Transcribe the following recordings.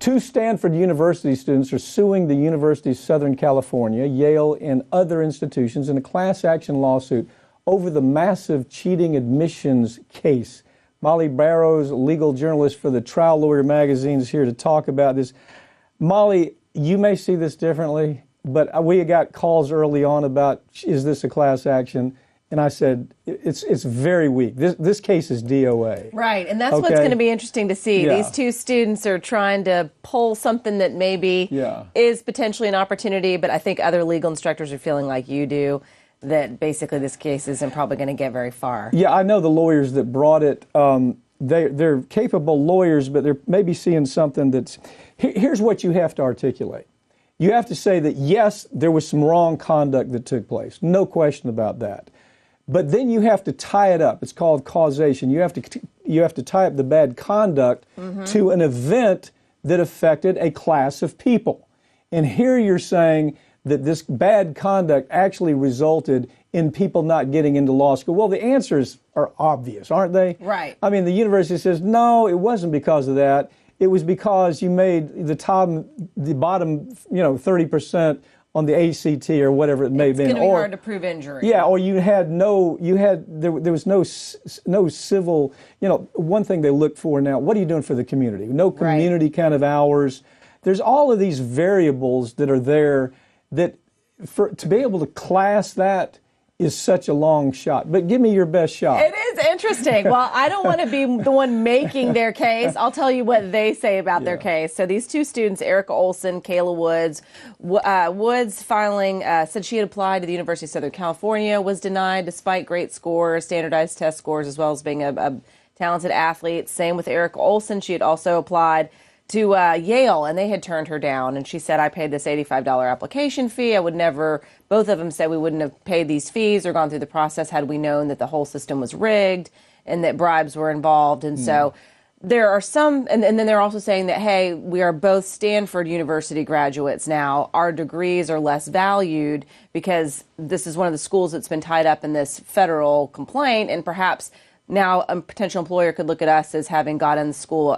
Two Stanford University students are suing the University of Southern California, Yale, and other institutions in a class action lawsuit over the massive cheating admissions case. Molly Barrows, legal journalist for the Trial Lawyer magazine, is here to talk about this. Molly, you may see this differently, but we got calls early on about, is this a class action? And I said, it's very weak. This case is DOA. Right, and that's what's going to be interesting to see. Yeah. These two students are trying to pull something that maybe is potentially an opportunity, but I think other legal instructors are feeling like you do, that basically this case isn't probably going to get very far. Yeah, I know the lawyers that brought it. They're capable lawyers, but they're maybe seeing something that's... Here's what you have to articulate. You have to say that, yes, there was some wrong conduct that took place. No question about that. But then you have to tie it up. It's called causation. You have to tie up the bad conduct to an event that affected a class of people. And here you're saying that this bad conduct actually resulted in people not getting into law school. Well, the answers are obvious, aren't they? Right. I mean, the university says, no, it wasn't because of that. It was because you made the bottom, 30% on the ACT or whatever it may have been. It's going to be hard to prove injury. Yeah, or there was no civil, one thing they look for now, what are you doing for the community? No community kind of hours. There's all of these variables that are there that to be able to class that is such a long shot. But give me your best shot. It is interesting. Well, I don't want to be the one making their case. I'll tell you what they say about their case. So these two students, Erica Olson, Kayla Woods, Woods filing said she had applied to the University of Southern California, was denied despite great scores, standardized test scores, as well as being a talented athlete. Same with Erica Olson. She had also applied to Yale, and they had turned her down. And she said, I paid this $85 application fee. I would never, both of them said we wouldn't have paid these fees or gone through the process had we known that the whole system was rigged and that bribes were involved. And so there are some, and then they're also saying that, hey, we are both Stanford University graduates now. Our degrees are less valued because this is one of the schools that's been tied up in this federal complaint, and perhaps now a potential employer could look at us as having gotten the school,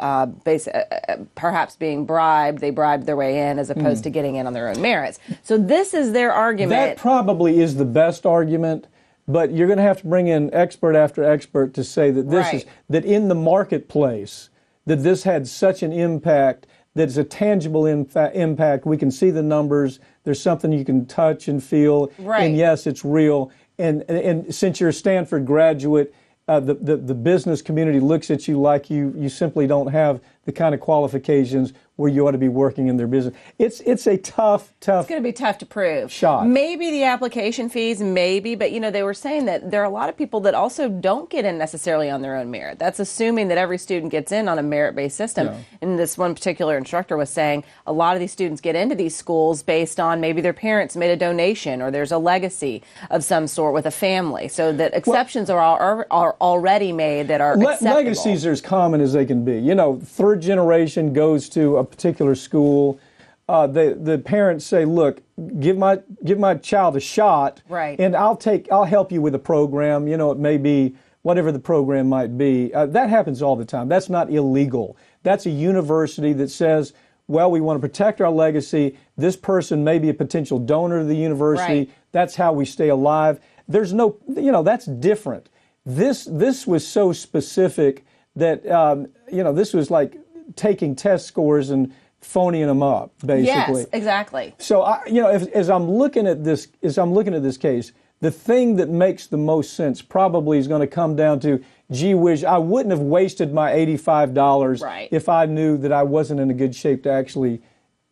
perhaps being bribed. They bribed their way in as opposed to getting in on their own merits. So this is their argument. That probably is the best argument, but you're going to have to bring in expert after expert to say that this is, that in the marketplace, that this had such an impact, that it's a tangible impact. We can see the numbers. There's something you can touch and feel. And yes, it's real. And since you're a Stanford graduate, the business community looks at you like you simply don't have the kind of qualifications where you ought to be working in their business. It's a tough. It's going to be tough to prove. Shot. Maybe the application fees, maybe, but they were saying that there are a lot of people that also don't get in necessarily on their own merit. That's assuming that every student gets in on a merit-based system. Yeah. And this one particular instructor was saying a lot of these students get into these schools based on maybe their parents made a donation or there's a legacy of some sort with a family. So that exceptions are already made that are acceptable. Legacies are as common as they can be. Third generation goes to a particular school. The parents say, "Look, give my child a shot, and I'll help you with a program. It may be whatever the program might be." That happens all the time. That's not illegal. That's a university that says, "Well, we want to protect our legacy. This person may be a potential donor to the university. That's how we stay alive." There's no, that's different. This was so specific that this was like taking test scores and phoning them up, basically. Yes, exactly. So as I'm looking at this case, the thing that makes the most sense probably is going to come down to, gee whiz, I wouldn't have wasted my $85 if I knew that I wasn't in a good shape to actually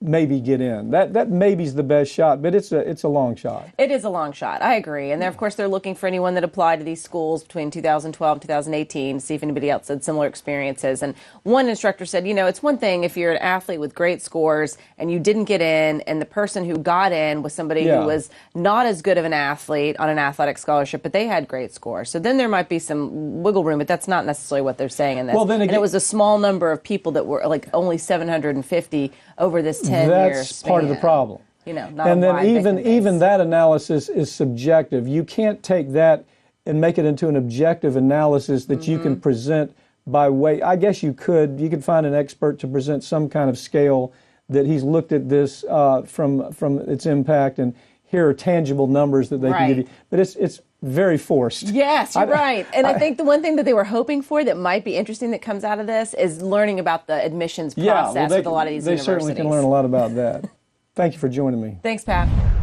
maybe get in. That maybe's the best shot, but it's a long shot. It is a long shot. I agree. And of course, they're looking for anyone that applied to these schools between 2012 and 2018 to see if anybody else had similar experiences. And one instructor said, it's one thing if you're an athlete with great scores and you didn't get in, and the person who got in was somebody who was not as good of an athlete on an athletic scholarship, but they had great scores. So then there might be some wiggle room, but that's not necessarily what they're saying in this. Well, then again, and it was a small number of people that were like only 750 over this 10-year That's span. part of the problem. Not and then even that analysis is subjective. You can't take that and make it into an objective analysis that you can present by way, I guess you could find an expert to present some kind of scale that he's looked at this from its impact, and here are tangible numbers that they can give you. But it's very forced. Yes, you're right. And I think the one thing that they were hoping for that might be interesting that comes out of this is learning about the admissions process with a lot of these universities. They certainly can learn a lot about that. Thank you for joining me. Thanks, Pat.